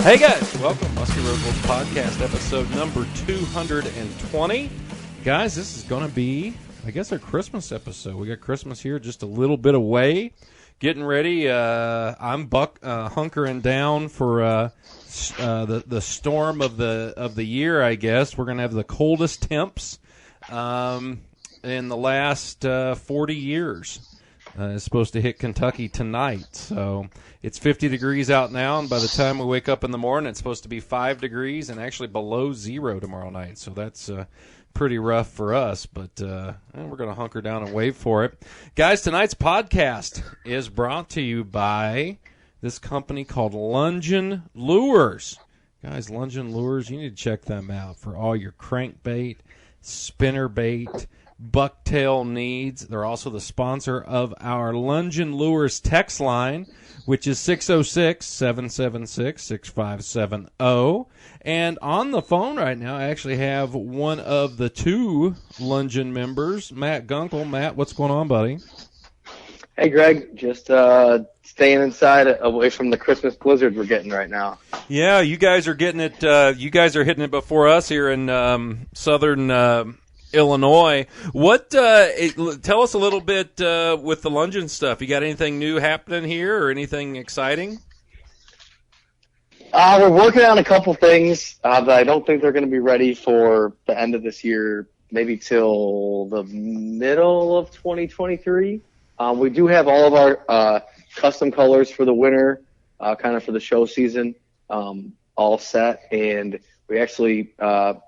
Hey guys, welcome Musky Rosewood Podcast, episode number 220. Guys, this is going to be, I guess, our Christmas episode. We got Christmas here just a little bit away. Getting ready. I'm hunkering down for the storm of the year. I guess we're going to have the coldest temps in the last 40 years. It's supposed to hit Kentucky tonight, so it's 50 degrees out now, and by the time we wake up in the morning, it's supposed to be 5 degrees and actually below zero tomorrow night, so that's pretty rough for us, but we're going to hunker down and wait for it. Guys, tonight's podcast is brought to you by this company called Lungin Lures. Guys, Lungin Lures, you need to check them out for all your crankbait, spinnerbait, bucktail needs. They're also the sponsor of our Lungin Lures text line, which is 606-776-6570. And on the phone right now, I actually have one of the two Lungin members, Matt Gunkel. Matt, what's going on, buddy? Hey, Greg. Just staying inside away from the Christmas blizzard we're getting right now. Yeah, you guys are getting it. You guys are hitting it before us here in southern Illinois. What? Tell us a little bit with the Lungin stuff. You got anything new happening here, or anything exciting? We're working on a couple things, but I don't think they're going to be ready for the end of this year. Maybe till the middle of 2023. We do have all of our custom colors for the winter, kind of for the show season, all set, and we actually have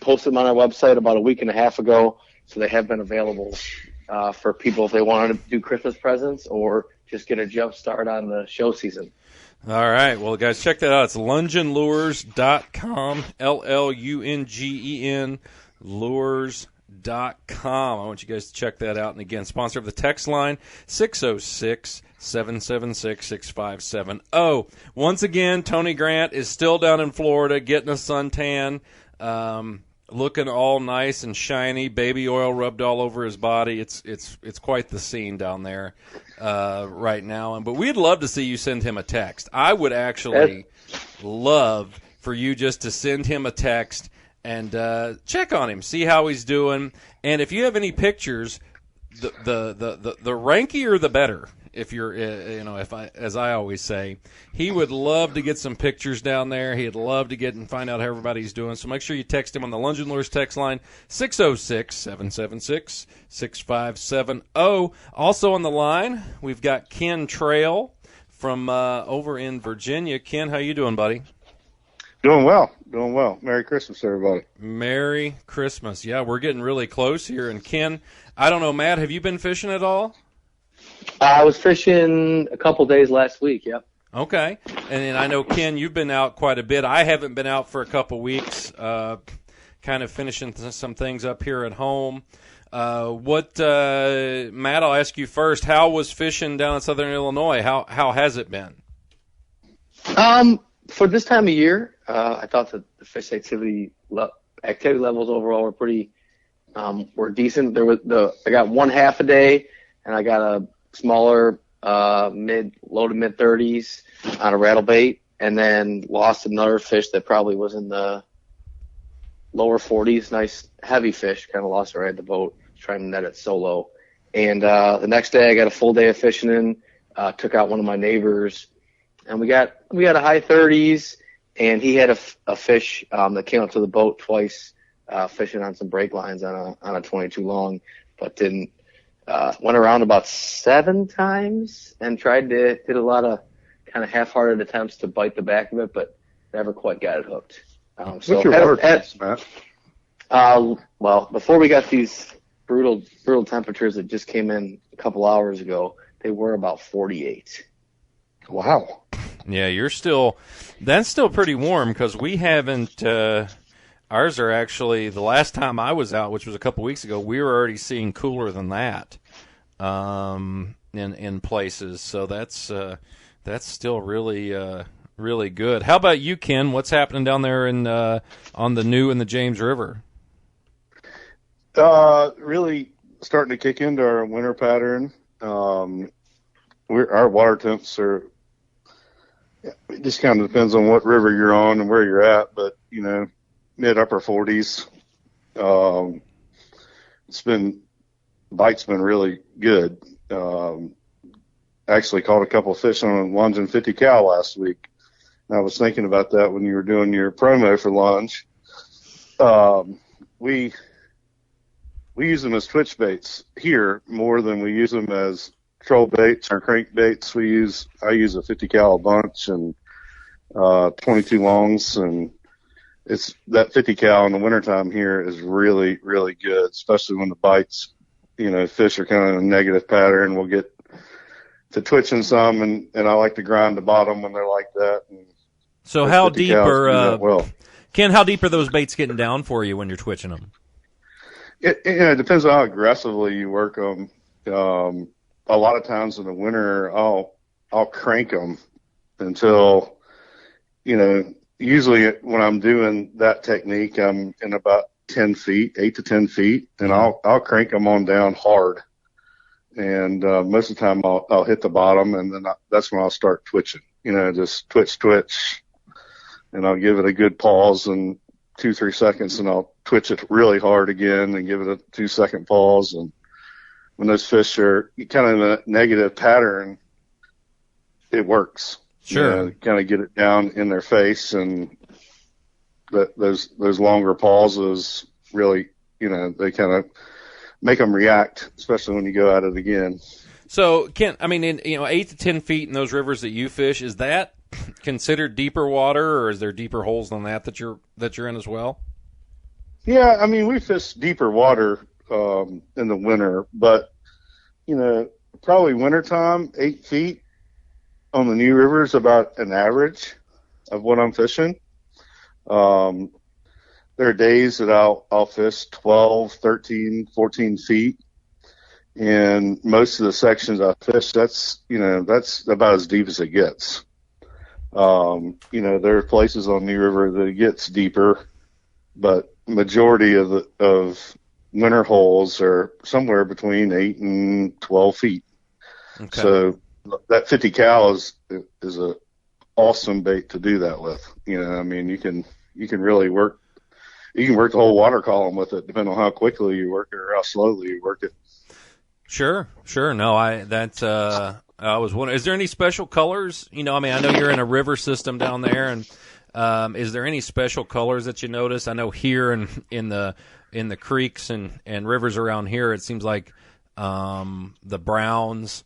posted them on our website about a week and a half ago, so they have been available for people if they want to do Christmas presents or just get a jump start on the show season. All right. Well, guys, check that out. It's lunginlures.com, LLUNGEN, lures.com. I want you guys to check that out. And again, sponsor of the text line, 606-776-6570. Once again, Tony Grant is still down in Florida getting a suntan. Looking all nice and shiny, baby oil rubbed all over his body. It's quite the scene down there right now. But we'd love to see you send him a text. I would actually love for you just to send him a text and check on him, see how he's doing. And if you have any pictures, the rankier the better. If you're, as I always say, he would love to get some pictures down there. He'd love to get and find out how everybody's doing. So make sure you text him on the Lungin Lures text line, 606-776-6570. Also on the line, we've got Ken Trail from over in Virginia. Ken, how you doing, buddy? Doing well. Merry Christmas, everybody. Merry Christmas. Yeah, we're getting really close here. And Ken, I don't know, Matt, have you been fishing at all? I was fishing a couple days last week, yep. Okay. And then I know, Ken, you've been out quite a bit. I haven't been out for a couple weeks, kind of finishing some things up here at home. Matt, I'll ask you first. How was fishing down in southern Illinois? How has it been? For this time of year, I thought that the fish activity levels overall were pretty were decent. I got one half a day, and I got a smaller low to mid 30s on a rattle bait, and then lost another fish that probably was in the lower 40s. Nice heavy fish, kind of lost it right at the boat, trying to net it solo. And the next day I got a full day of fishing in, took out one of my neighbors, and we got a high 30s, and he had a fish that came up to the boat twice, fishing on some brake lines on a 22 long, but didn't. Went around about 7 times and did a lot of kind of half-hearted attempts to bite the back of it, but never quite got it hooked. What's your water temps, Matt? Well, before we got these brutal temperatures that just came in a couple hours ago, they were about 48. Wow. Yeah, that's still pretty warm because we haven't. Ours are actually, the last time I was out, which was a couple weeks ago, we were already seeing cooler than that in places. So that's still really really good. How about you, Ken? What's happening down there on the New and the James River? Really starting to kick into our winter pattern. Our water temps are It just kind of depends on what river you're on and where you're at, but mid upper 40s. Um, bite's been really good. Actually caught a couple of fish on a lunging 50 cal last week. And I was thinking about that when you were doing your promo for lunge. We use them as twitch baits here more than we use them as troll baits or crank baits. I use a 50 cal bunch and 22 longs, and it's that 50 cal in the wintertime here is really, really good, especially when the bites, fish are kind of in a negative pattern. We'll get to twitching some, and I like to grind the bottom when they're like that. And so how deep Ken, how deep are those baits getting down for you when you're twitching them? It depends on how aggressively you work them. A lot of times in the winter, I'll crank them until, usually when I'm doing that technique, I'm in about 10 feet, 8 to 10 feet, and I'll crank them on down hard. And most of the time I'll hit the bottom, and then that's when I'll start twitching, just twitch, and I'll give it a good pause and 2-3 seconds, and I'll twitch it really hard again and give it a 2-second pause. And when those fish are kind of in a negative pattern, it works. Sure. Kind of get it down in their face, and those longer pauses really, they kind of make them react, especially when you go at it again. So, Ken, 8 to 10 feet in those rivers that you fish, is that considered deeper water, or is there deeper holes than that you're in as well? Yeah, we fish deeper water in the winter, but probably wintertime, 8 feet on the new river is about an average of what I'm fishing. There are days that I'll fish 12, 13, 14 feet. And most of the sections I fish, that's about as deep as it gets. There are places on New River that it gets deeper, but majority of winter holes are somewhere between 8 and 12 feet. Okay. So that 50 cal is a awesome bait to do that with. You can really work. You can work the whole water column with it, depending on how quickly you work it or how slowly you work it. Sure. No, I was wondering, is there any special colors? I know you're in a river system down there, and is there any special colors that you notice? I know here in the creeks and rivers around here, it seems like the browns,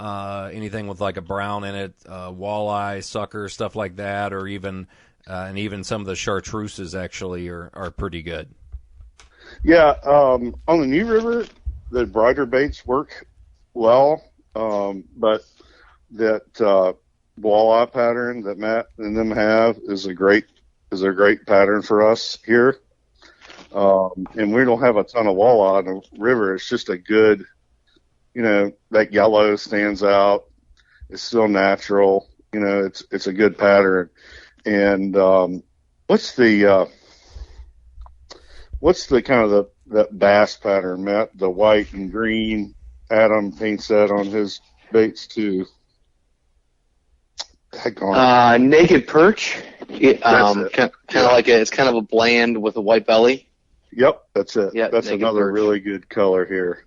anything with like a brown in it, walleye, sucker, stuff like that, or even some of the chartreuses actually are pretty good. Yeah, on the New River, the brighter baits work well, but that walleye pattern that Matt and them have is a great pattern for us here. And we don't have a ton of walleye in the river. It's just a good, that yellow stands out. It's still natural. It's a good pattern. And what's the kind of that bass pattern, Matt? The white and green. Adam paints that on his baits too. Naked perch. Kind of like it's kind of a bland with a white belly. Yep, that's it. Yeah, that's another perch. Really good color here.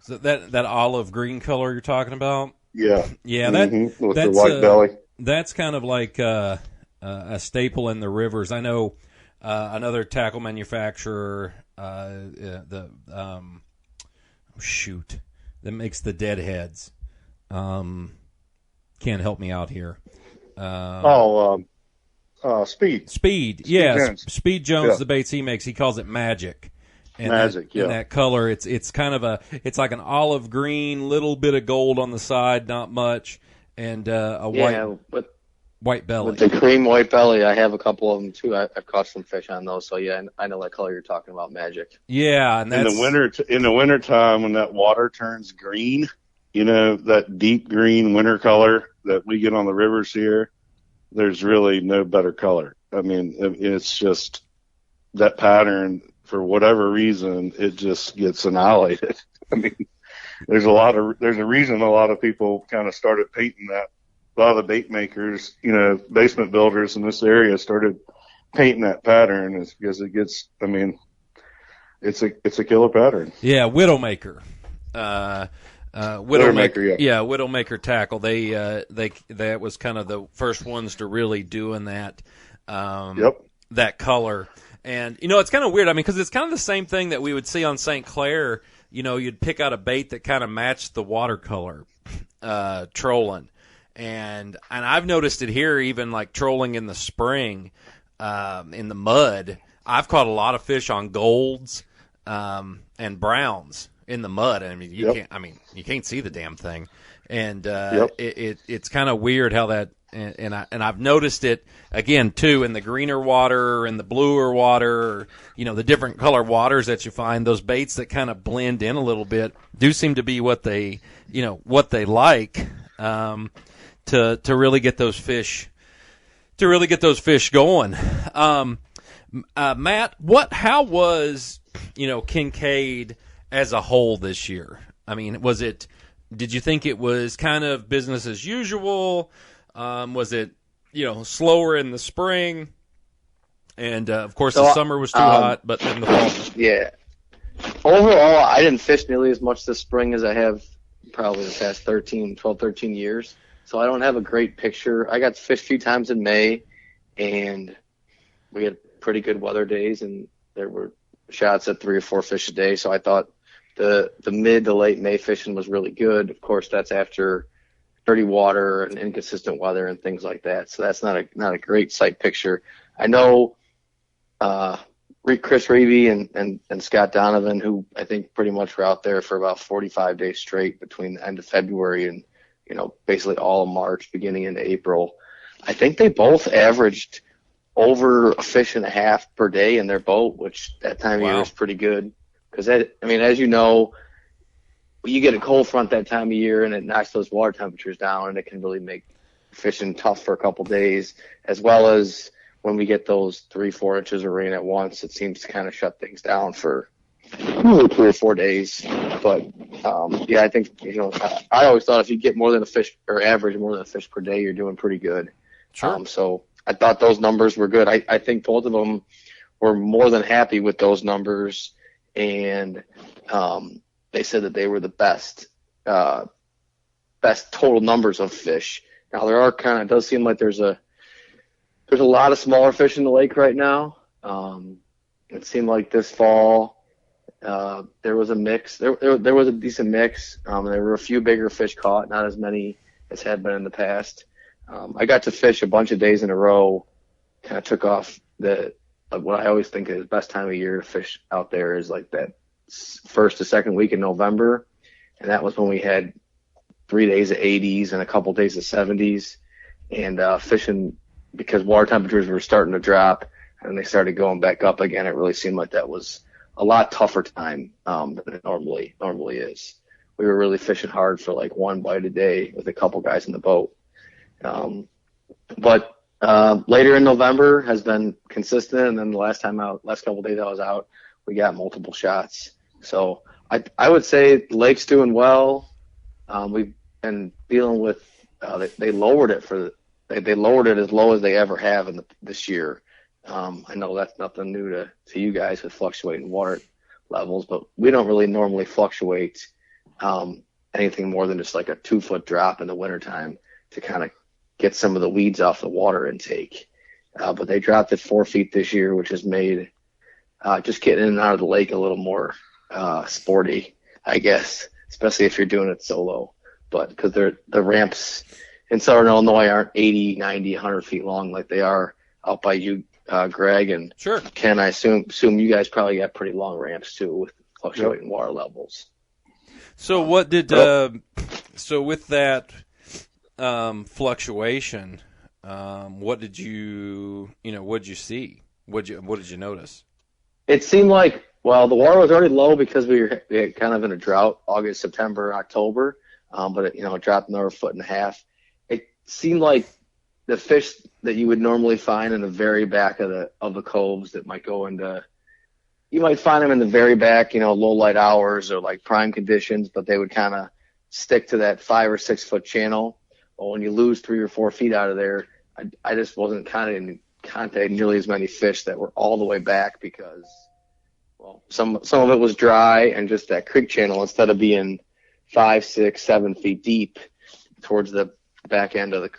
So that olive green color you're talking about? Yeah. Yeah, with the white belly. That's kind of like a staple in the rivers. I know another tackle manufacturer, that makes the deadheads. Can't help me out here. Speed. Speed, yes. Jones. Speed Jones, Yeah. The baits he makes, he calls it magic. And Magic, in that color, it's kind of it's like an olive green, little bit of gold on the side, not much, and white belly. With the cream white belly, I have a couple of them too. I've caught some fish on those, so yeah, I know that color you're talking about, magic. Yeah, and that's in the winter time when that water turns green, that deep green winter color that we get on the rivers here. There's really no better color. It's just that pattern. For whatever reason, it just gets annihilated. There's a reason a lot of people kind of started painting a lot of the bait makers, basement builders in this area started painting that pattern is because it gets, it's a killer pattern. Yeah, Widowmaker. Widowmaker, yeah, Widowmaker tackle. They that was kind of the first ones to really doing that. That color, and it's kind of weird. Because it's kind of the same thing that we would see on St. Clair. You'd pick out a bait that kind of matched the watercolor, trolling, and I've noticed it here, even like trolling in the spring, in the mud. I've caught a lot of fish on golds, and browns in the mud. You can't see the damn thing, and it's kind of weird how that. And I've noticed it again too in the greener water and the bluer water, the different color waters that you find. Those baits that kind of blend in a little bit do seem to be what they like to really get those fish going. Matt, how was Kincaid as a whole this year? Did you think it was kind of business as usual? Was it, slower in the spring? And, of course, the summer was too hot, but in the fall. Yeah. Overall, I didn't fish nearly as much this spring as I have probably the past 12, 13 years. So I don't have a great picture. I got to fish a few times in May, and we had pretty good weather days, and there were shots at 3 or 4 fish a day. So I thought the mid to late May fishing was really good. Of course, that's after dirty water and inconsistent weather and things like that. So that's not a great sight picture. I know Chris Reevy and Scott Donovan, who I think pretty much were out there for about 45 days straight between the end of February and basically all of March, beginning into April. I think they both averaged over a fish and a half per day in their boat, which that time of year is pretty good. Because as you know, you get a cold front that time of year and it knocks those water temperatures down, and it can really make fishing tough for a couple days, as well as when we get those 3-4 inches of rain at once, it seems to kind of shut things down for 3 or 4 days. But I think I always thought if you get more than a fish or average more than a fish per day, you're doing pretty good. Sure. So I thought those numbers were good. I think both of them were more than happy with those numbers, and they said that they were the best total numbers of fish. Now there does seem like there's a lot of smaller fish in the lake right now. It seemed like this fall there was a mix. There was a decent mix. There were a few bigger fish caught, not as many as had been in the past. I got to fish a bunch of days in a row. Kind of took off what I always think is the best time of year to fish out there is like that first to second week in November, and that was when we had 3 days of 80s and a couple days of 70s, and fishing because water temperatures were starting to drop and they started going back up again. It really seemed like that was a lot tougher time than it normally is. We were really fishing hard for like 1 bite a day with a couple guys in the boat. But later in November has been consistent, and then the last couple of days I was out, we got multiple shots. So I would say the lake's doing well. We've been dealing with they lowered it they lowered it as low as they ever have this year. I know that's nothing new to you guys with fluctuating water levels, but we don't really normally fluctuate anything more than just like a 2-foot drop in the wintertime to kind of get some of the weeds off the water intake. But they dropped it 4 feet this year, which has made just getting in and out of the lake a little more sporty, I guess, especially if you're doing it solo. But because the ramps in Southern Illinois aren't 80, 90, 100 feet long like they are out by you, Greg, and sure. Ken, I assume you guys probably got pretty long ramps too with fluctuating water levels. So what did so with that fluctuation, what did you see? What did you notice? It seemed like, well, the water was already low because we were kind of in a drought, August, September, October, but it dropped another 1.5 feet. It seemed like the fish that you would normally find in the very back of the coves that might go into, you might find them in the very back, low light hours or like prime conditions, but they would kind of stick to that 5 or 6 foot channel. Well, when you lose 3 or 4 feet out of there, I just wasn't contacting nearly as many fish that were all the way back because, well, some of it was dry and just that creek channel, instead of being 5, 6, 7 feet deep towards the back end of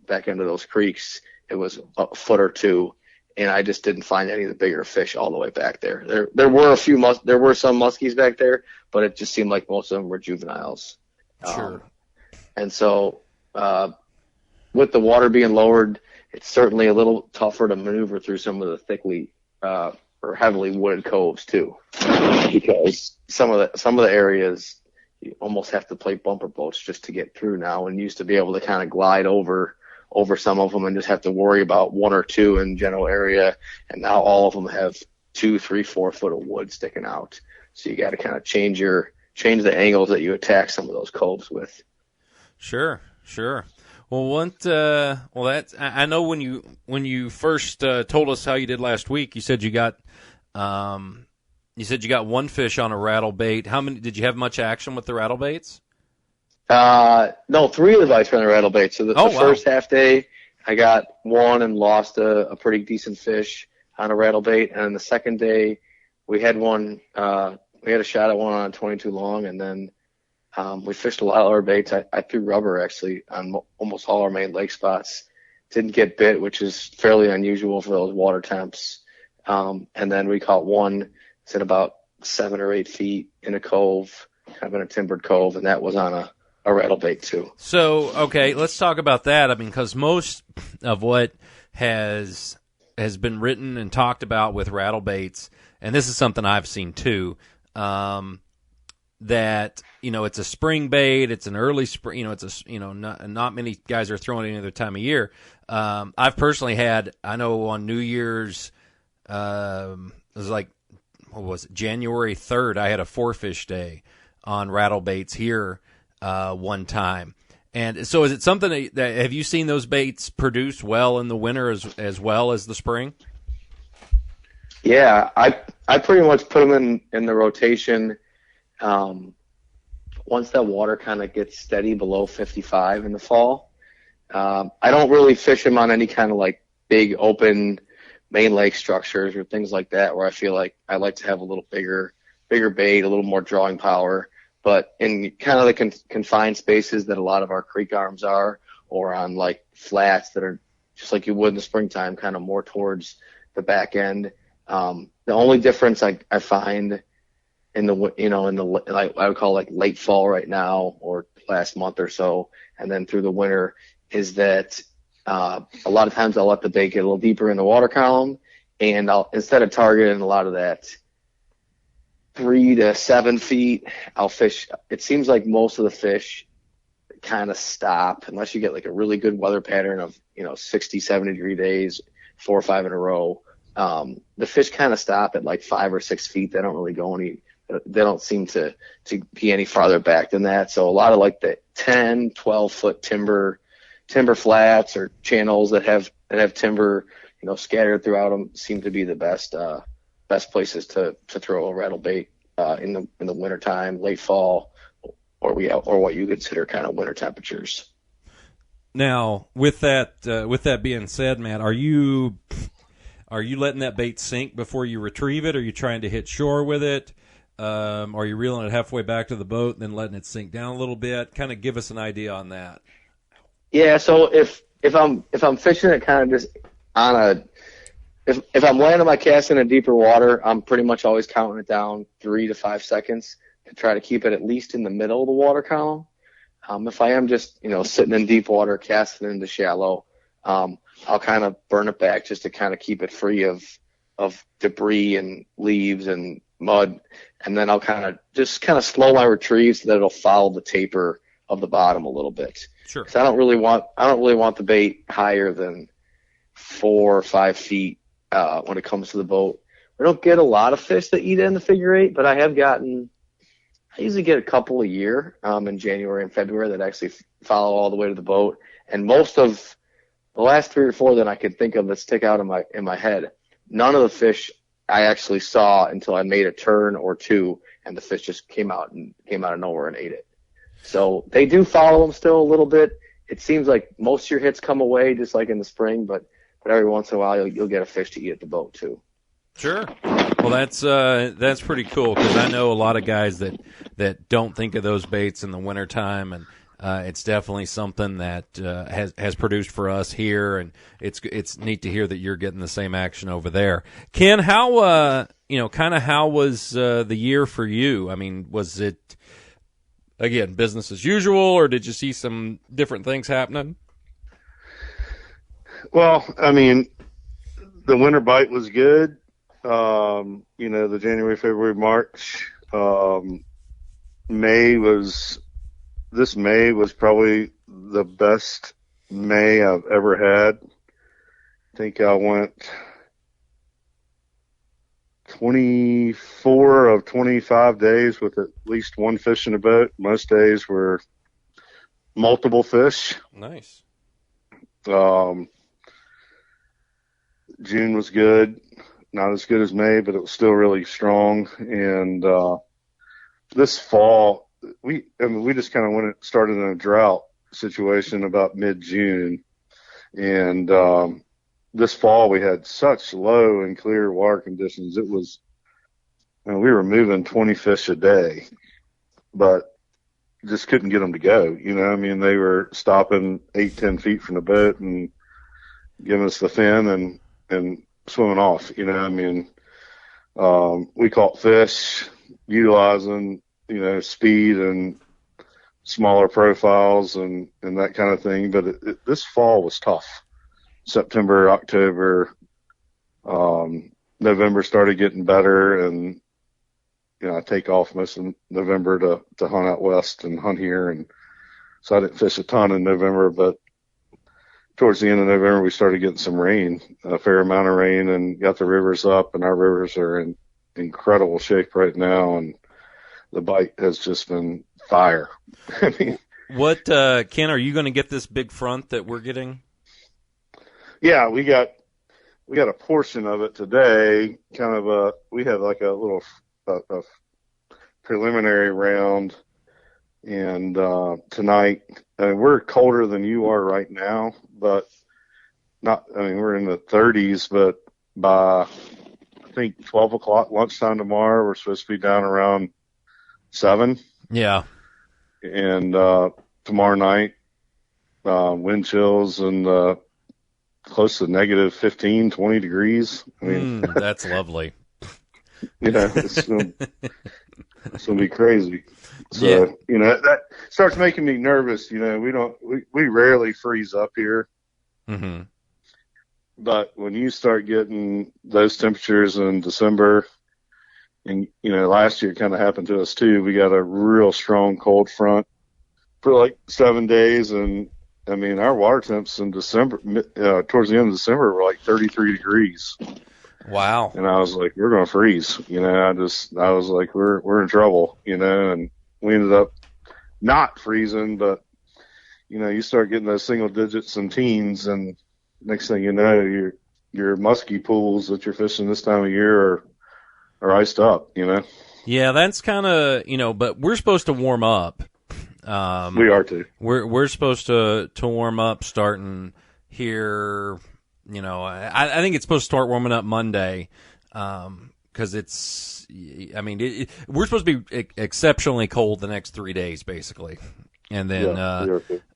those creeks, it was a foot or two, and I just didn't find any of the bigger fish all the way back there. There were some muskies back there, but it just seemed like most of them were juveniles. Sure. And so, with the water being lowered, it's certainly a little tougher to maneuver through some of the thickly or heavily wooded coves too, because some of the areas you almost have to play bumper boats just to get through now, and used to be able to kind of glide over some of them and just have to worry about 1 or 2 in general area, and now all of them have 2, 3, 4 foot of wood sticking out. So you got to kind of change the angles that you attack some of those coves with. Sure. Well, I know when you first told us how you did last week, you said you got 1 fish on a rattle bait. How many did you have? Much action with the rattle baits? No, 3 of the bites were on the rattle bait. So the first half day, I got 1 and lost a pretty decent fish on a rattle bait, and the second day, we had a shot at one on a 22 long, and then we fished a lot of our baits. I threw rubber actually on almost all our main lake spots. Didn't get bit, which is fairly unusual for those water temps. And then we caught one. It's at about 7 or 8 feet in a cove, kind of in a timbered cove, and that was on a rattle bait too. So, okay, let's talk about that. I mean, because most of what has been written and talked about with rattle baits, and this is something I've seen too, that, it's a spring bait, it's an early spring, not many guys are throwing it any other time of year. I've personally had, I know on New Year's, it was like, what was it, January 3rd, I had a 4-fish day on rattle baits here one time. And so is it something that have you seen those baits produce well in the winter as well as the spring? Yeah, I pretty much put them in the rotation once that water kind of gets steady below 55 in the fall. I don't really fish them on any kind of like big open main lake structures or things like that where I feel like I like to have a little bigger bait, a little more drawing power. But in kind of the confined spaces that a lot of our creek arms are, or on like flats that are just like you would in the springtime, kind of more towards the back end. The only difference I find in the like I would call like late fall right now or last month or so, and then through the winter, is that a lot of times I'll let the bait get a little deeper in the water column, and I'll, instead of targeting a lot of that 3 to 7 feet, I'll fish. It seems like most of the fish kind of stop unless you get like a really good weather pattern of 60, 70 degree days, 4 or 5 in a row. The fish kind of stop at like 5 or 6 feet. They don't really go they don't seem to be any farther back than that. So a lot of like the 10, 12 foot timber flats or channels that have timber, scattered throughout them seem to be the best places to throw a rattle bait in the wintertime, late fall, or what you consider kind of winter temperatures. Now, with that being said, Matt, are you letting that bait sink before you retrieve it? Are you trying to hit shore with it? Are you reeling it halfway back to the boat and then letting it sink down a little bit? Kind of give us an idea on that. Yeah, so if I'm fishing it kind of just on if I'm landing my cast in a deeper water, I'm pretty much always counting it down 3 to 5 seconds to try to keep it at least in the middle of the water column. If I am just sitting in deep water, casting into shallow, I'll kind of burn it back just to kind of keep it free of debris and leaves and mud, and then I'll kind of slow my retrieve so that it'll follow the taper of the bottom a little bit. Sure. Because I don't really want the bait higher than 4 or 5 feet when it comes to the boat. We don't get a lot of fish that eat in the figure 8, but I usually get a couple a year in January and February that actually follow all the way to the boat. And most of the last 3 or 4 that I could think of that stick out in my head, none of the fish I actually saw until I made a turn or two, and the fish just came out of nowhere and ate it. So they do follow them still a little bit. it seems like most of your hits come away just like in the spring, but every once in a while you'll get a fish to eat at the boat too. Sure. Well, that's pretty cool, because I know a lot of guys that don't think of those baits in the wintertime, and it's definitely something that has produced for us here, and it's neat to hear that you're getting the same action over there. Ken, how how was the year for you? I mean, was it, again, business as usual, or did you see some different things happening? Well, I mean, the winter bite was good. The January, February, March, May was probably the best May I've ever had. I think I went 24 of 25 days with at least one fish in a boat. Most days were multiple fish. Nice. June was good. Not as good as May, but it was still really strong. And this fall, we just kind of started in a drought situation about mid-June. And this fall we had such low and clear water conditions. It was, we were moving 20 fish a day, but just couldn't get them to go. They were stopping 8-10 feet from the boat and giving us the fin and swimming off. We caught fish utilizing, speed and smaller profiles and that kind of thing. But this fall was tough. September, October, November started getting better, and I take off most of November to hunt out west and hunt here, and so I didn't fish a ton in November, but towards the end of November we started getting some rain, a fair amount of rain, and got the rivers up, and our rivers are in incredible shape right now, and the bite has just been fire. What, Ken, are you going to get this big front that we're getting? Yeah, we got a portion of it today. We had like a little a preliminary round, and tonight, we're colder than you are right now, but we're in the 30s, but by I think 12 o'clock lunchtime tomorrow, we're supposed to be down around 7. Yeah. And tomorrow night, wind chills and close to negative 15, 20 degrees. That's lovely. It's going to be crazy. So, that starts making me nervous. We rarely freeze up here. Mm-hmm. But when you start getting those temperatures in December, and, last year it kind of happened to us too. We got a real strong cold front for like 7 days, and our water temps in December, towards the end of December, were like 33 degrees. Wow. And I was like, we're going to freeze. I was like, we're in trouble, and we ended up not freezing, but, you start getting those single digits and teens, and next thing you know, your musky pools that you're fishing this time of year are iced up, Yeah, that's kind of, but we're supposed to warm up. We are too. We're supposed to warm up starting here. I think it's supposed to start warming up Monday, because it's. We're supposed to be exceptionally cold the next 3 days, basically, and then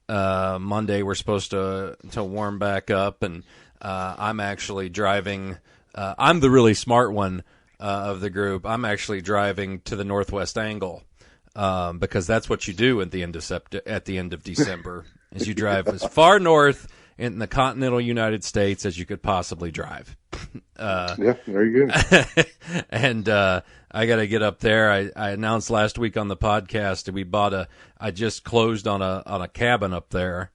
Monday we're supposed to warm back up, and I'm actually driving. I'm the really smart one of the group. I'm actually driving to the northwest angle. Because that's what you do at the end of December, is you drive as far north in the continental United States as you could possibly drive. Yeah, there you go. And I got to get up there. I announced last week on the podcast that I just closed on a cabin up there,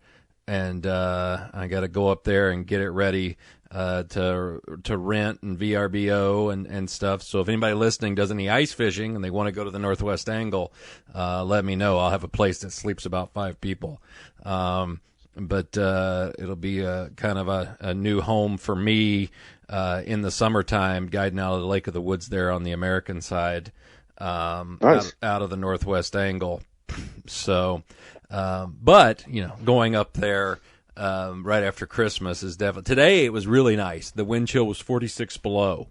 and I got to go up there and get it ready to rent and VRBO and stuff. So if anybody listening does any ice fishing and they want to go to the Northwest Angle, let me know. I'll have a place that sleeps about 5 people. But it'll be kind of a new home for me in the summertime, guiding out of the Lake of the Woods there on the American side, nice. out of the Northwest Angle. So But, going up there right after Christmas is definitely – today it was really nice. The wind chill was 46 below.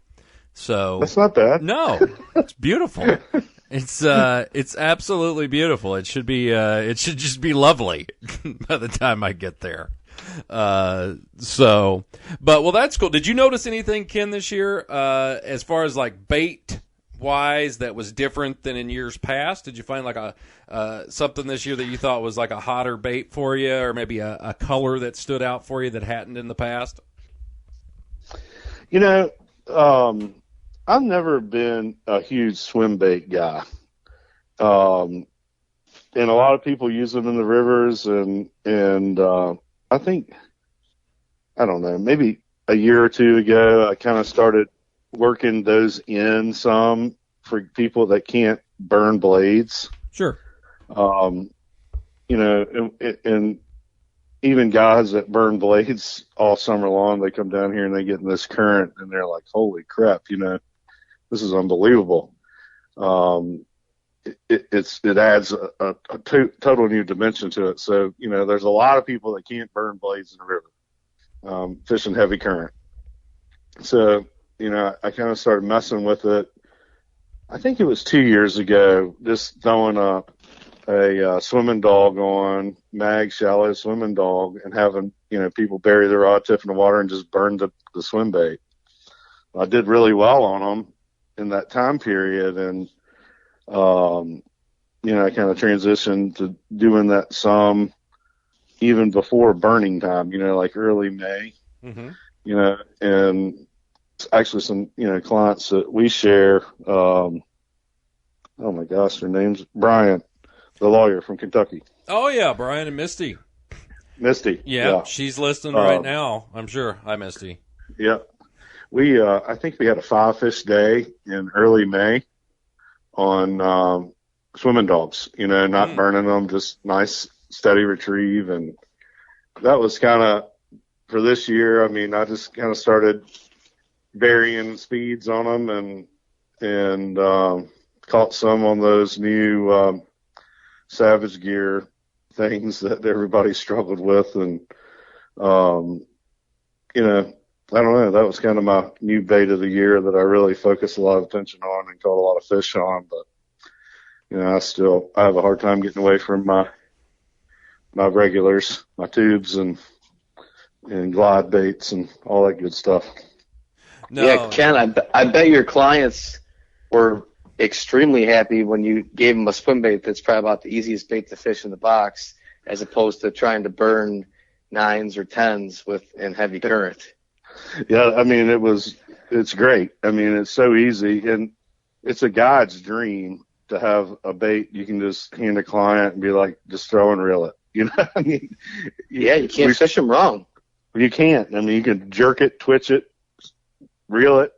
So That's not bad. No, it's beautiful. It's absolutely beautiful. It should be it should just be lovely by the time I get there. But that's cool. Did you notice anything, Ken, this year as far as like bait wise that was different than in years past? Did you find like a something this year that you thought was like a hotter bait for you, or maybe a color that stood out for you that hadn't in the past? I've never been a huge swim bait guy. And a lot of people use them in the rivers, and I think, I don't know, maybe a year or two ago, I kind of started working those in some for people that can't burn blades. Sure. And even guys that burn blades all summer long, they come down here and they get in this current and they're like, holy crap, this is unbelievable. It adds a total new dimension to it. So, there's a lot of people that can't burn blades in the river, fishing heavy current. So, I kind of started messing with it. I think it was 2 years ago, just throwing a swimming dog on, mag shallow swimming dog, and having, people bury their rod tip in the water and just burn the swim bait. I did really well on them in that time period, and I kind of transitioned to doing that some even before burning time, like early May, and actually some, clients that we share, oh my gosh, their name's Brian, the lawyer from Kentucky. Oh yeah, Brian and Misty. Yeah. She's listening right now, I'm sure. Hi, Misty. Yeah. I think we had a 5-fish day in early May on swimming dogs, not burning them, just nice, steady retrieve. And that was kind of, for this year, I just kind of started varying speeds on them and caught some on those new Savage Gear things that everybody struggled with. And, I don't know. That was kind of my new bait of the year that I really focused a lot of attention on and caught a lot of fish on. But, I have a hard time getting away from my regulars, my tubes and glide baits and all that good stuff. No. Yeah, Ken, I bet your clients were extremely happy when you gave them a swim bait that's probably about the easiest bait to fish in the box, as opposed to trying to burn 9s or 10s in heavy current. Yeah, it's great. It's so easy, and it's a guide's dream to have a bait you can just hand a client and be like, just throw and reel it. Yeah, you can't fish them wrong. You can't. You can jerk it, twitch it, reel it,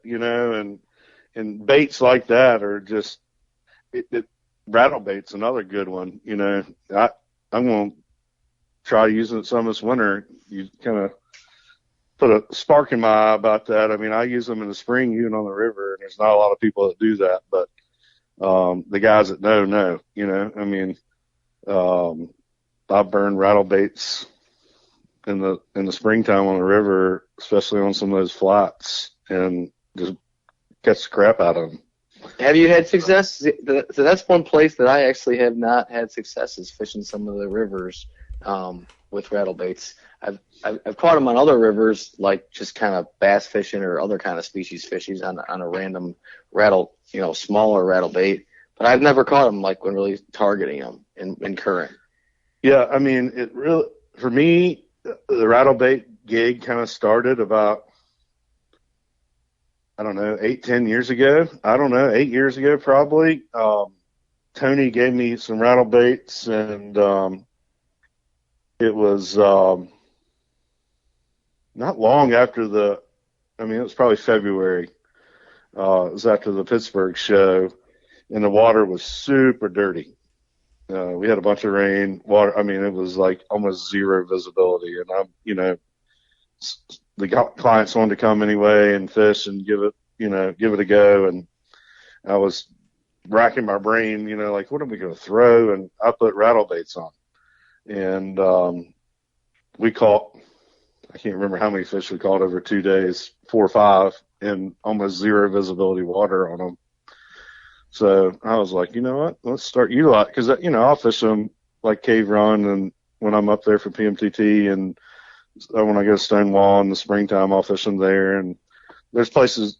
and baits like that are just, rattle bait's another good one. I'm going to try using it some this winter. You kind of put a spark in my eye about that. I use them in the spring, even on the river, and there's not a lot of people that do that, but the guys that know. I burn rattle baits in the springtime on the river, especially on some of those flats, and just catch the crap out of them. Have you had success? So that's one place that I actually have not had success, is fishing some of the rivers with rattle baits. I've caught them on other rivers, like just kind of bass fishing or other kind of species fishies on a random rattle, smaller rattle bait. But I've never caught them like when really targeting them in current. Yeah, it really, for me, the rattle bait gig kind of started about, 8 years ago. 8 years ago probably. Tony gave me some rattle baits, and it was not long after it was probably February. It was after the Pittsburgh show, and the water was super dirty. We had a bunch of rain, water. It was like almost zero visibility, and the clients wanted to come anyway and fish and give it a go. And I was racking my brain, like, what are we going to throw? And I put rattle baits on. and we caught, I can't remember how many fish we caught over 2 days, 4 or 5, in almost zero visibility water on them. So I was like, you know what, let's start utilizing, because, I'll fish them like Cave Run, and when I'm up there for PMTT, and when I go to Stonewall in the springtime, I'll fish them there. And there's places,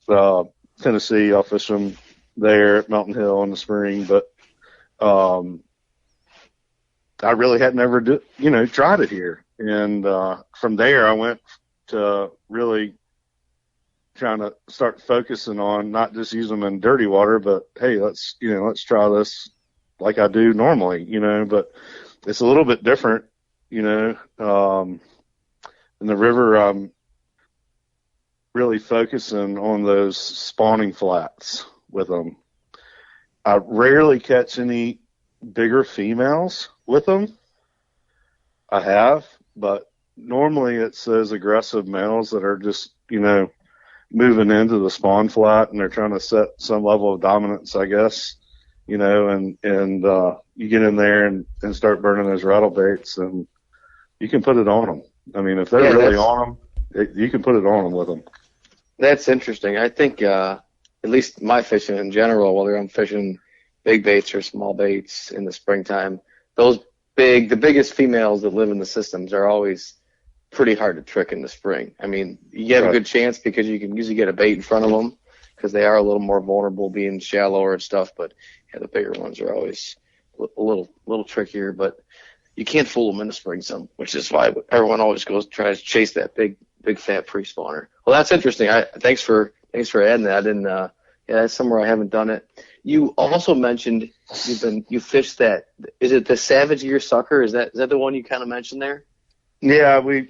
Tennessee, I'll fish them there at Mountain Hill in the spring. But I really had never, tried it here. And from there, I went to really trying to start focusing on not just using them in dirty water, but hey, let's try this like I do normally, but it's a little bit different, in the river. I'm really focusing on those spawning flats with them. I rarely catch any bigger females with them. I have, but normally it's those aggressive males that are just, moving into the spawn flat, and they're trying to set some level of dominance, I guess, and you get in there and start burning those rattle baits, and you can put it on them. I mean, if they're really on them, you can put it on them with them. That's interesting. I think, at least my fishing in general, whether I'm fishing big baits or small baits in the springtime, the biggest females that live in the systems are always pretty hard to trick in the spring. I mean, you have a good chance because you can usually get a bait in front of them because they are a little more vulnerable being shallower and stuff. But yeah, the bigger ones are always a little trickier. But you can't fool them in the spring some, which is why everyone always tries to chase that big fat pre-spawner. Well, that's interesting. Thanks for adding that. And that's somewhere I haven't done it. You also mentioned you fished that. Is it the Savage Gear sucker? Is that the one you kind of mentioned there? Yeah, have you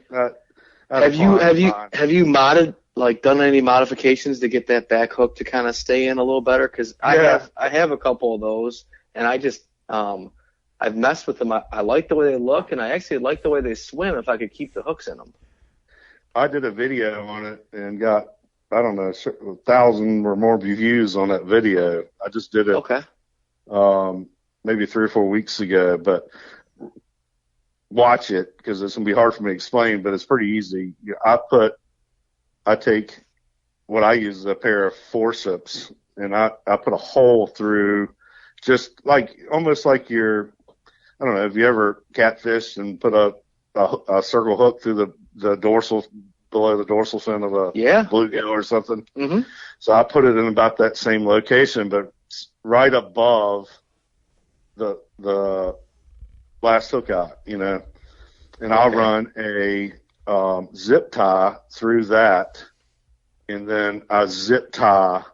modded, like, done any modifications to get that back hook to kind of stay in a little better? Because I have a couple of those, and I just I've messed with them. I like the way they look, and I actually like the way they swim if I could keep the hooks in them. I did a video on it and got, I don't know, 1,000 or more views on that video. I just did it maybe 3 or 4 weeks ago, but watch it because it's going to be hard for me to explain, but it's pretty easy. I take what I use is a pair of forceps, and I put a hole through, just like, almost like I don't know, have you ever catfished and put a circle hook through the dorsal, below the dorsal fin of a bluegill or something? Mm-hmm. So I put it in about that same location, but right above the last hook out, and I'll run a zip tie through that, and then I zip tie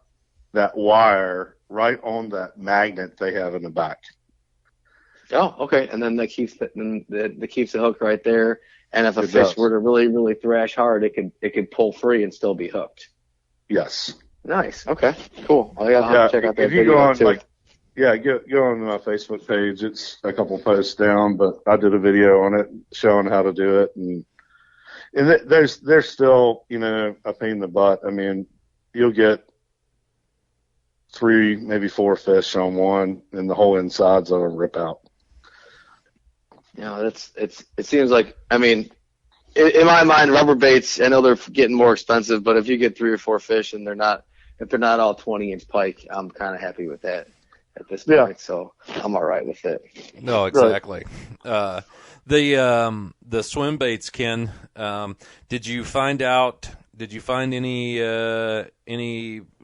that wire right on that magnet they have in the back. Oh, okay. And then that keeps the hook right there. And if a fish were to really, really thrash hard, it could pull free and still be hooked. Yes. Nice. Okay. Cool. I'll have to check out that if you video go on, too. go on my Facebook page. It's a couple posts down, but I did a video on it showing how to do it, and there's still, a pain in the butt. I mean, you'll get 3, maybe 4 fish on one, and the whole insides of them rip out. It seems like, I mean, in my mind, rubber baits, I know they're getting more expensive, but if you get 3 or 4 fish and if they're not all 20-inch pike, I'm kind of happy with that at this point. So I'm all right with it. No, exactly. Right. The swim baits, Ken, did you find any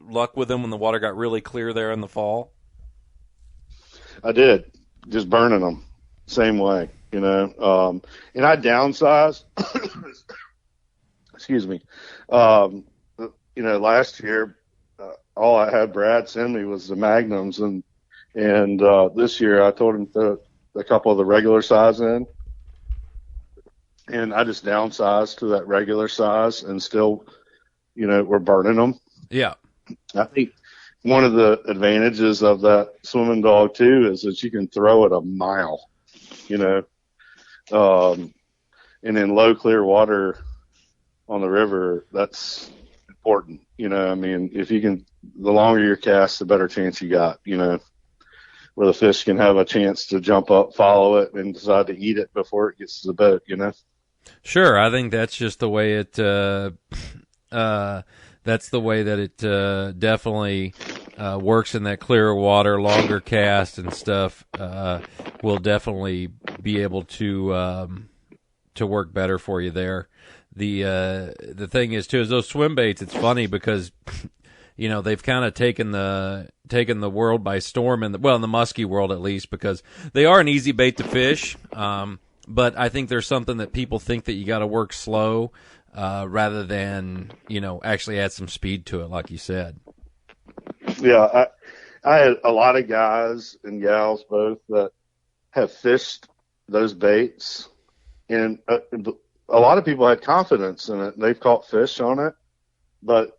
luck with them when the water got really clear there in the fall? I did, just burning them same way, and I downsized. Excuse me. Last year, all I had Brad send me was the magnums, and this year I told him to put a couple of the regular size in, and I just downsized to that regular size, and still, we're burning them. Yeah. I think one of the advantages of that swimming dog too is that you can throw it a mile, and in low clear water on the river, that's important. I mean, if you can, the longer your cast, the better chance you got, where the fish can have a chance to jump up, follow it, and decide to eat it before it gets to the boat, you know? Sure, I think that's just the way it. That's the way that it definitely works in that clearer water, longer cast and stuff. Will definitely be able to work better for you there. The thing is too is those swim baits. It's funny because they've kind of taken the world by storm in the musky world at least, because they are an easy bait to fish. But I think there's something that people think that you got to work slow rather than actually add some speed to it, like you said. Yeah, I had a lot of guys and gals both that have fished those baits, and a lot of people had confidence in it. They've caught fish on it, but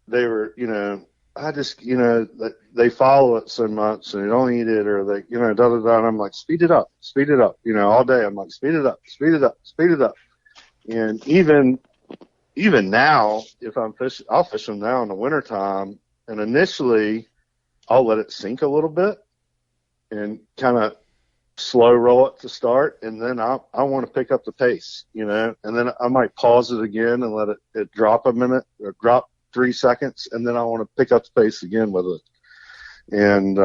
they were, they follow it so much and they don't eat it, or they, da da da. And I'm like, speed it up, all day. I'm like, speed it up, speed it up, speed it up. And even now, if I'm fishing, I'll fish them now in the wintertime. And initially, I'll let it sink a little bit and kind of slow roll it to start. And then I want to pick up the pace, and then I might pause it again and let it drop a minute or drop 3 seconds. And then I want to pick up the pace again with it. And,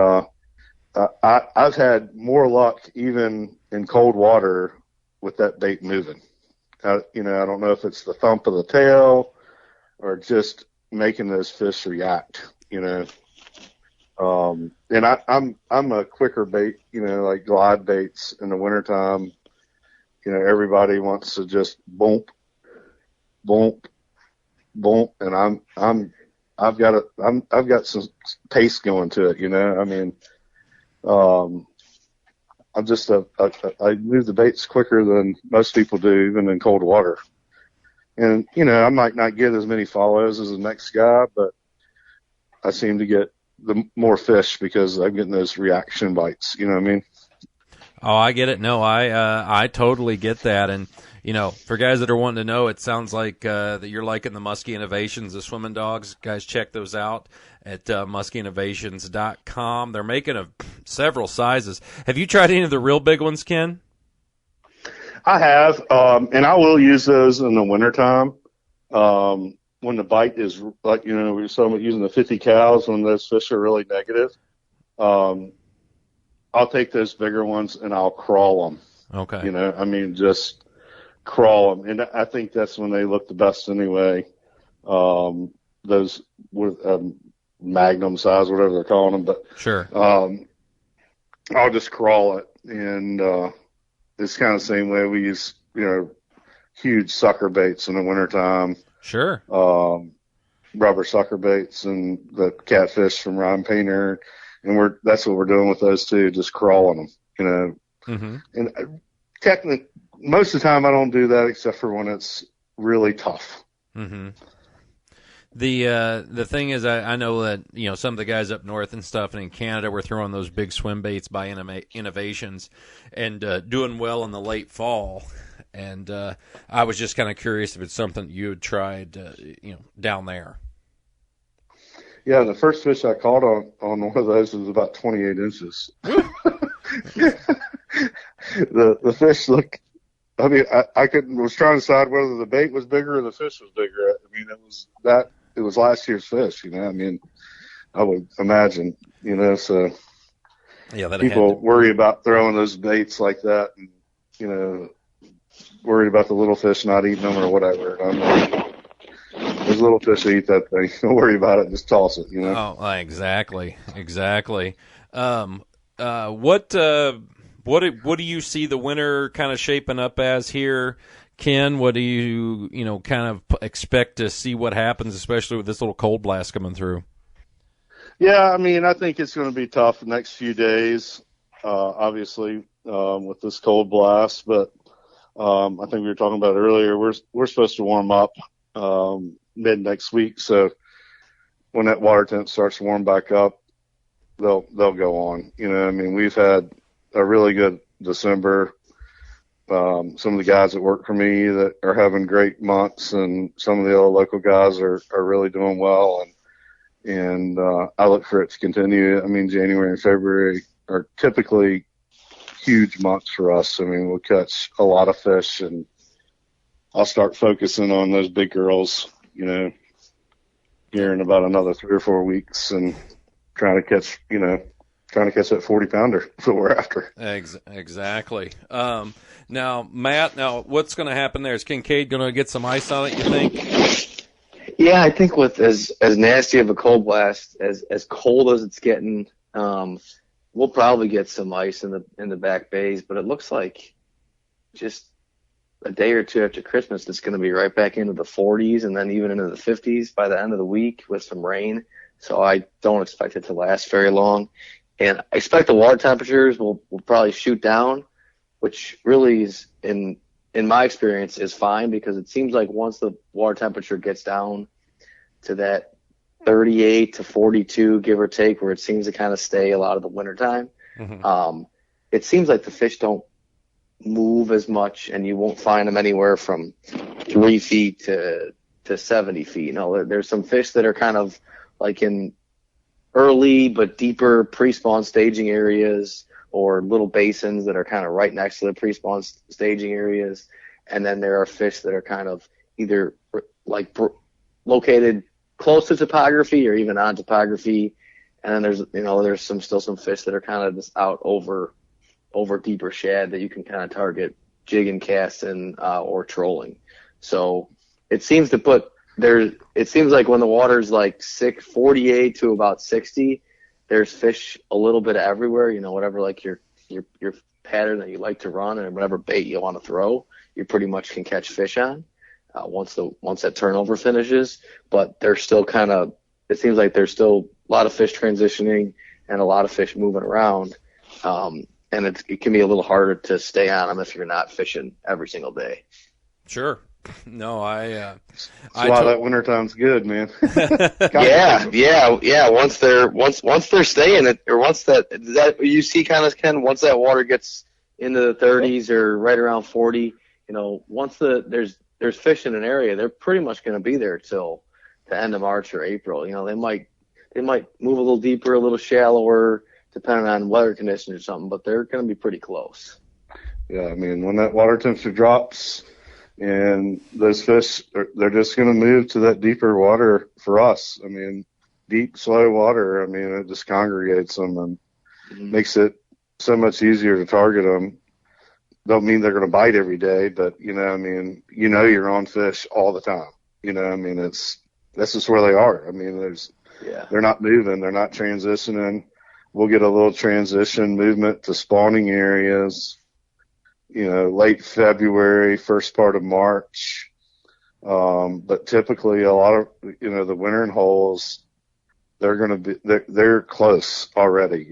I've had more luck even in cold water with that bait moving. I don't know if it's the thump of the tail or just making those fish react, and I'm a quicker bait, like glide baits in the wintertime. Everybody wants to just bump, bump, bump, and I've got some pace going to it, I'm just I move the baits quicker than most people do, even in cold water. And, I might not get as many follows as the next guy, but I seem to get the more fish because I'm getting those reaction bites. You know what I mean? Oh, I get it. No, I totally get that. And, for guys that are wanting to know, it sounds like that you're liking the Musky Innovations, the swimming dogs. Guys, check those out at muskyinnovations.com. They're making several sizes. Have you tried any of the real big ones, Ken? I have, and I will use those in the wintertime. When the bite is like, we were talking about using the 50 cows when those fish are really negative. I'll take those bigger ones and I'll crawl them. Okay. Just crawl them. And I think that's when they look the best anyway. Those with magnum size, whatever they're calling them. But sure. I'll just crawl it. And, it's kind of the same way we use, huge sucker baits in the wintertime. Sure. Rubber sucker baits and the catfish from Ryan Painter. And that's what we're doing with those two, just crawling them, Mm-hmm. And technically, most of the time I don't do that except for when it's really tough. Mm-hmm. The thing is, I know that some of the guys up north and stuff, and in Canada, were throwing those big swim baits by Innovations, and doing well in the late fall. And I was just kind of curious if it's something you had tried, down there. Yeah, the first fish I caught on one of those was about 28 inches. The fish looked. I was trying to decide whether the bait was bigger or the fish was bigger. It was last year's fish, I would imagine, so yeah, people worry about throwing those baits like that and, worried about the little fish not eating them or whatever. And I'm like, those little fish eat that thing. Don't worry about it. Just toss it, Oh, exactly. What do you see the winter kind of shaping up as here, Ken? What do you kind of expect to see what happens, especially with this little cold blast coming through? Yeah, I think it's going to be tough the next few days, obviously, with this cold blast. But I think we were talking about it earlier. We're supposed to warm up mid next week, so when that water temp starts to warm back up, they'll go on. We've had a really good December. Some of the guys that work for me that are having great months, and some of the other local guys are really doing well. And I look for it to continue. January and February are typically huge months for us. I mean, we'll catch a lot of fish, and I'll start focusing on those big girls, here in about another 3 or 4 weeks, and trying to catch that 40-pounder. That's what we're after. Exactly. Now, Matt, what's going to happen there? Is Kincaid going to get some ice on it, you think? Yeah, I think with as nasty of a cold blast, as cold as it's getting, we'll probably get some ice in the back bays, but it looks like just a day or two after Christmas, it's going to be right back into the 40s and then even into the 50s by the end of the week with some rain. So I don't expect it to last very long. And I expect the water temperatures will probably shoot down, which really is, in my experience, is fine, because it seems like once the water temperature gets down to that 38 to 42, give or take, where it seems to kind of stay a lot of the wintertime, it seems like the fish don't move as much, and you won't find them anywhere from 3 feet to 70 feet. There's some fish that are kind of like in early but deeper pre-spawn staging areas, or little basins that are kind of right next to the pre-spawn staging areas. And then there are fish that are kind of either like located close to topography or even on topography. And then there's still some fish that are kind of just out over deeper shad that you can kind of target jig and casting or trolling. So it seems like when the water's like 48 to about 60, there's fish a little bit everywhere. Whatever like your pattern that you like to run, and whatever bait you want to throw, you pretty much can catch fish on once that turnover finishes. But there's still it seems like there's still a lot of fish transitioning and a lot of fish moving around, and it can be a little harder to stay on them if you're not fishing every single day. Sure. No, that's why that wintertime's good, man. Yeah. Once they're staying it, or once that you see kind of, Ken, once that water gets into the 30s or right around 40, once there's fish in an area, they're pretty much going to be there till the end of March or April. They might move a little deeper, a little shallower, depending on weather conditions or something, but they're going to be pretty close. Yeah, I mean, when that water temperature drops, and those fish, they're just going to move to that deeper water for us. I mean, deep, slow water, it just congregates them and makes it so much easier to target them. Don't mean they're going to bite every day, but, you're on fish all the time. That's just where they are. They're not moving. They're not transitioning. We'll get a little transition movement to spawning areas, late February, first part of March. But typically a lot of, the wintering holes, they're close already.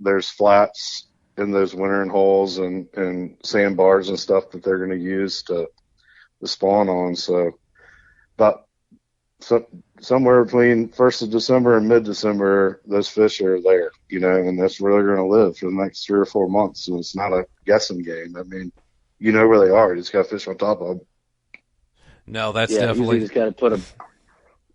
There's flats in those wintering holes and sandbars and stuff that they're going to use to spawn on. So somewhere between 1st of December and mid-December, those fish are there, and that's where they're going to live for the next 3 or 4 months. And it's not a guessing game. Where they are. You just got fish on top of them. No, that's definitely. You just got to put them.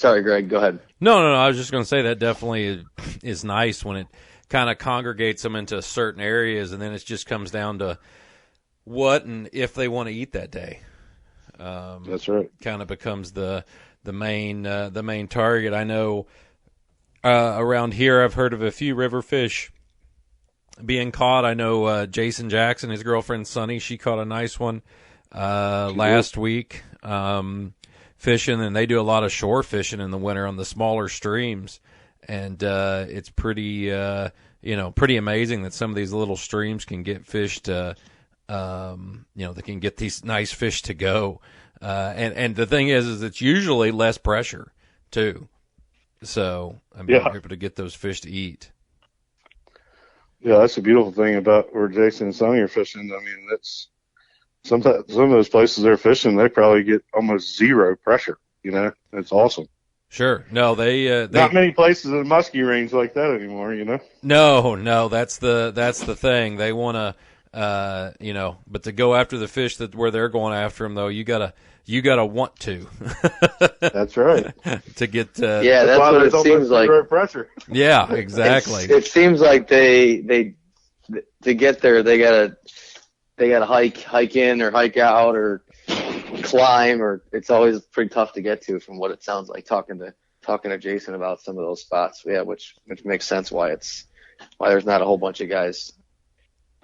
Sorry, Greg, go ahead. No. I was just going to say that definitely is nice when it kind of congregates them into certain areas, and then it just comes down to what and if they want to eat that day. That's right. Kind of becomes the main target. I know around here I've heard of a few river fish being caught. I know Jason Jackson, his girlfriend Sunny, she caught a nice one last week fishing, and they do a lot of shore fishing in the winter on the smaller streams, and it's pretty pretty amazing that some of these little streams can get fish to they can get these nice fish to go. And the thing is it's usually less pressure too. So we're able to get those fish to eat. Yeah, that's the beautiful thing about where Jason and Sonny are fishing. That's some of those places they're fishing, they probably get almost zero pressure. It's awesome. Sure. No, they not many places in the Musky range like that anymore. No, that's the thing. They want to But to go after the fish where they're going after them, though, you gotta want to. That's right. To get that's what it seems like. Pressure. Yeah, exactly. It seems like they to get there they gotta hike in or hike out or climb, or it's always pretty tough to get to, from what it sounds like talking to Jason about some of those spots. Yeah, which makes sense why there's not a whole bunch of guys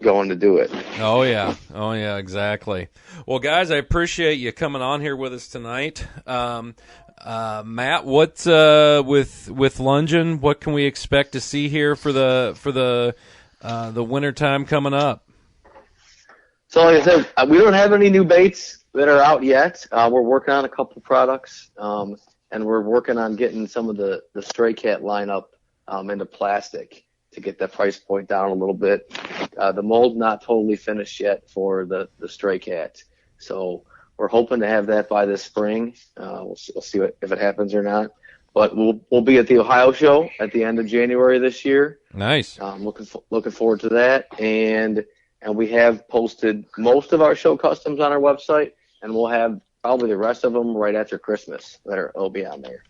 going to do it. Oh yeah, exactly. Well, guys, I appreciate you coming on here with us tonight. Matt, what's with lunging? What can we expect to see here for the winter time coming up? So like I said, we don't have any new baits that are out yet. We're working on a couple products, and we're working on getting some of the stray cat lineup into plastic to get that price point down a little bit. The mold not totally finished yet for the stray cat, so we're hoping to have that by this spring. We'll see if it happens or not. But we'll be at the Ohio show at the end of January this year. Nice. Looking forward to that, and we have posted most of our show customs on our website, and we'll have probably the rest of them right after Christmas that'll be on there.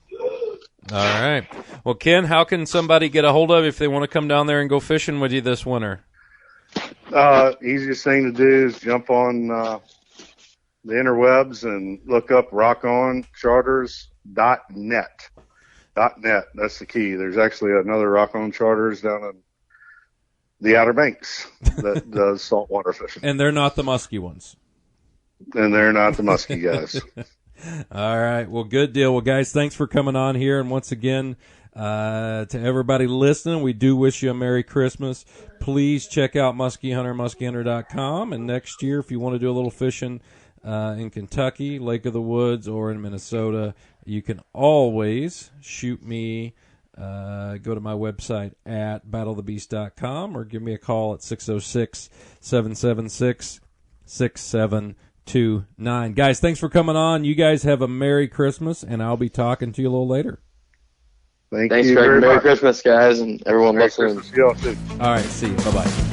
All right. Well, Ken, how can somebody get a hold of you if they want to come down there and go fishing with you this winter? Easiest thing to do is jump on the interwebs and look up rockoncharters.net. .net, that's the key. There's actually another Rock On Charters down in the Outer Banks that does saltwater fishing. And they're not the musky ones. And they're not the musky guys. All right. Well, good deal. Well, guys, thanks for coming on here. And once again, to everybody listening, we do wish you a Merry Christmas. Please check out Musky Hunter, muskyhunter.com. And next year, if you want to do a little fishing in Kentucky, Lake of the Woods, or in Minnesota, you can always shoot me. Go to my website at battlethebeast.com or give me a call at 606-776-6729. Guys, thanks for coming on. You guys have a Merry Christmas, and I'll be talking to you a little later. Thanks, Greg. Merry Christmas, guys, and everyone listening. You all too. All right, see you. Bye-bye.